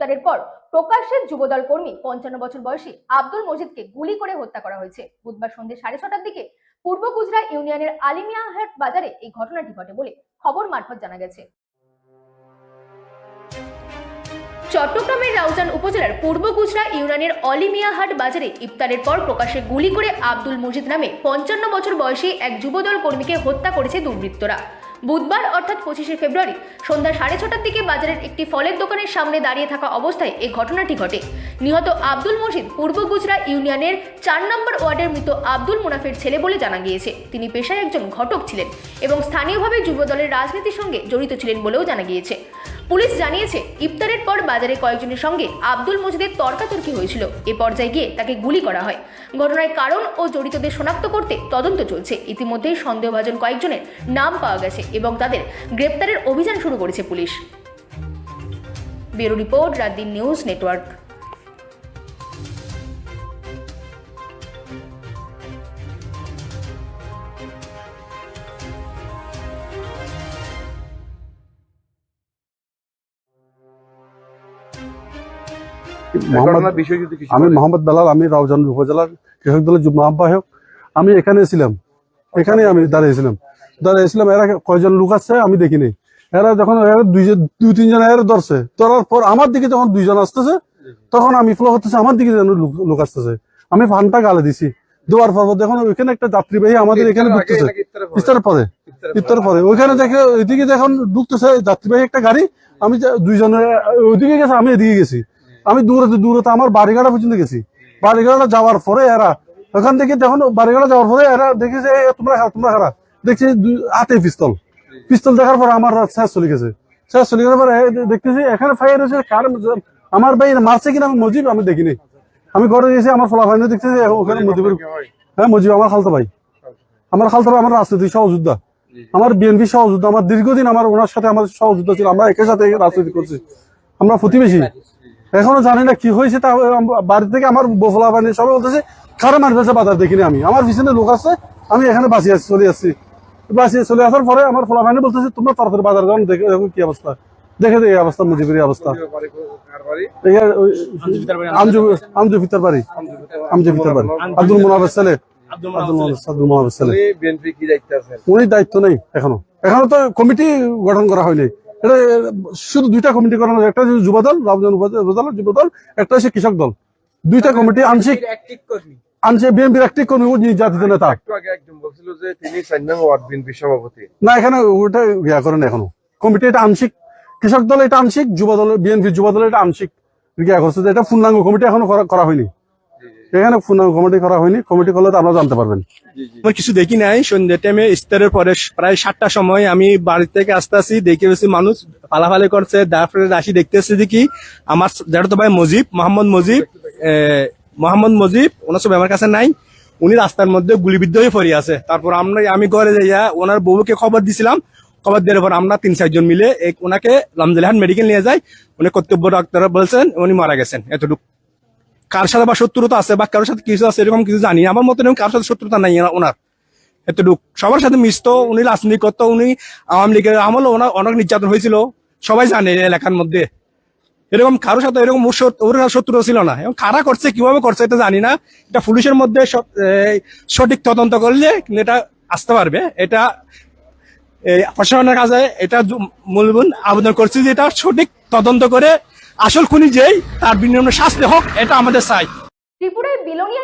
ইফতারের পর প্রকাশ্যে যুবদল কর্মী 55 বছর বয়সী আব্দুল মজিদকে গুলি করে হত্যা করা হয়েছে। বুধবার সন্ধ্যে 6:30টার দিকে পূর্ব গুজরা ইউনিয়নের আলিমিয়াহাট বাজারে এই ঘটনাটি ঘটে বলে খবর মারফত জানা গেছে। চট্টগ্রামের রাউজান উপজেলার পূর্ব গুজরা ইউনিয়নের অলিমিয়াহাট বাজারে ইফতারের পর প্রকাশ্যে গুলি করে আব্দুল মজিদ নামে 55 বছর বয়সী এক যুবদল কর্মীকে হত্যা করেছে দুর্বৃত্তরা। বুধবার অর্থাৎ 25শে ফেব্রুয়ারি সন্ধ্যা 6:30টার দিকে বাজারের একটি ফলের দোকানের সামনে দাঁড়িয়ে থাকা অবস্থায় এই ঘটনাটি ঘটে। নিহত আব্দুল মজিদ পূর্ব গুজরা ইউনিয়নের 4 নম্বর ওয়ার্ডের মৃত আব্দুল মুনাফের ছেলে বলে জানা গিয়েছে। তিনি পেশায় একজন ঘটক ছিলেন এবং স্থানীয়ভাবে যুবদলের রাজনীতির সঙ্গে জড়িত ছিলেন বলেও জানা গিয়েছে। পুলিশ জানিয়েছে, ইফতারের পর বাজারে কয়েকজনের সঙ্গে আব্দুল মজিদের তর্কাতর্কি হয়েছিল। এ পর্যায়ে গিয়ে তাকে গুলি করা হয়। ঘটনার কারণ ও জড়িতদের শনাক্ত করতে তদন্ত চলছে। ইতিমধ্যেই সন্দেহভাজন কয়েকজনের নাম পাওয়া গেছে এবং তাদের গ্রেপ্তারের অভিযান শুরু করেছে police. Bureau report, রাতদিন news network. আমি মোহাম্মদ বেলাল, আমি রাউজান উপজেলার কৃষক দলের যুগ্ম আহ্বায়ক। আমি এখানে ছিলাম, এখানে আমি দাঁড়িয়েছিলাম। এরা কয়জন লোক আছে আমি দেখিনি। এরা যখন দুই তিনজন এরা ধরছে, ধরার পর আমার দিকে যখন দুইজন আসতেছে, তখন আমি ফ্লো করতেছে, আমার দিকে যেন লোক আসতেছে। আমি ফানটা গালে দিছি, দেওয়ার পর দেখুন ওইখানে একটা যাত্রীবাহী আমাদের এখানে ঢুকতেছে। ইফতারের পরে ওইখানে দেখে ওইদিকে যখন ঢুকতেছে যাত্রীবাহী একটা গাড়ি, আমি দুইজনের ওইদিকে গেছে, আমি এদিকে গেছি। আমি দূরতে আমার বাড়িঘাটা পর্যন্ত গেছি। বাড়িঘাটা যাওয়ার পরে এরা ওখান থেকে যখন বাড়িঘাটা যাওয়ার পরে এরা দেখেছে তোমরা খারা, দেখছি হাতে পিস্তল দেখার পর আমার শেষ চলে গেছে। পরে দেখতেছি এখানে ফায়ার হয়েছে। আমার ভাই মারছে কিনা মজিব আমি দেখিনি। আমি ঘরে গেছি, আমার ফলাফল দেখতেছি ওখানে মজিবের, হ্যাঁ মজিব আমার খালতা ভাই, আমার রাজনৈতিক সহযোদ্ধা, আমার বিএনপি সহযোদ্ধা, আমার দীর্ঘদিন আমার ওনার সাথে আমার সহযোদ্ধা ছিল। আমরা একের সাথে রাজনীতি করছি, আমরা প্রতিবেশী। এখনো জানি না কি হয়েছে। তা বাড়ি থেকে আমার বোফলা বানি সবাই বলতেছে কারো মার ফেলছে, বাজার দেখিনি আমি। আমার পিছনে লোক আছে, আমি এখানে চলে আসার পরে আমার ফলা বাহিনী বলতেছে তোমরা তাড়াতাড়ি বাজার যাও, দেখে দেখো কি অবস্থা। দেখে এই অবস্থা, মুজিবের অবস্থা। আমজু ফিতার বাড়ি আব্দুল মুনাফের ছেলে। উনি দায়িত্ব নেই এখনো তো কমিটি গঠন করা হয়নি। এটা শুধু দুইটা কমিটি করানো, একটা হচ্ছে যুবদল, রাউজান উপজেলার যুবদল, একটা হচ্ছে কৃষক দল। দুইটা কমিটি আংশিক বিএনপির একটি কর্মী, জাতীয় নেতা। না, এখানে ওটা ইয়া করেন এখনো কমিটি। এটা আংশিক, কৃষক দল এটা আংশিক, যুবদল বিএনপির যুবদল এটা আংশিক ইয়া করছে। এটা পূর্ণাঙ্গ কমিটি এখনো করা হয়নি। এখানে পূর্ণাঙ্গ কমিটি করা হয়নি। কমিটি করলে তো আপনারা জানতে পারবেন। আমার কিছু দেখি নাই। সন্ধ্যা টাইমে ইফতারের পরে প্রায় 7টার সময় আমি বাড়ি থেকে আসতে আসি, দেখে বেশি মানুষ পালাফালি করছে। তারপরে আসি দেখতেছি দেখি আমার যেটা ভাই মোহাম্মদ মজিব ওনার সব আমার কাছে নাই। উনি রাস্তার মধ্যে গুলিবিদ্ধ হয়ে পড়ে আছে। তারপর আমি ঘরে যাইয়া ওনার বউকে খবর দিছিলাম। খবর দেওয়ার পর আমরা 3-4 জন মিলে ওনাকে রামজালিহাট মেডিকেল নিয়ে যাই। উনি কর্তব্য ডাক্তার বলছেন উনি মারা গেছেন। এতটুকু। কার সাথে বা শত্রুতা আছে বা কারোর সাথে কিছু আছে এরকম কিছু জানি। আমার মতে কারোর সাথে শত্রুতা নাই ওনার। এতটুকু। সবার সাথে মিশত, উনি রাজনীতি করতো, উনি আওয়ামী লীগের আমলে ওনার অনেক নির্যাতন হয়েছিল, সবাই জানে এলাকার মধ্যে। এরকম কারোর সাথে এরকম ওর শত্রু ছিল না। এবং কারা করছে কিভাবে করছে এটা জানি না। এটা পুলিশের মধ্যে সঠিক তদন্ত করলে এটা আসতে পারবে। এটা প্রশাসনের কাছে এটা মূলবন আবেদন করছি যে এটা সঠিক তদন্ত করে আসল খুনি যেই তার বিনিময়ে শাস্তি হোক, এটা আমাদের চাই। ত্রিপুরায় বিলোনিয়ায়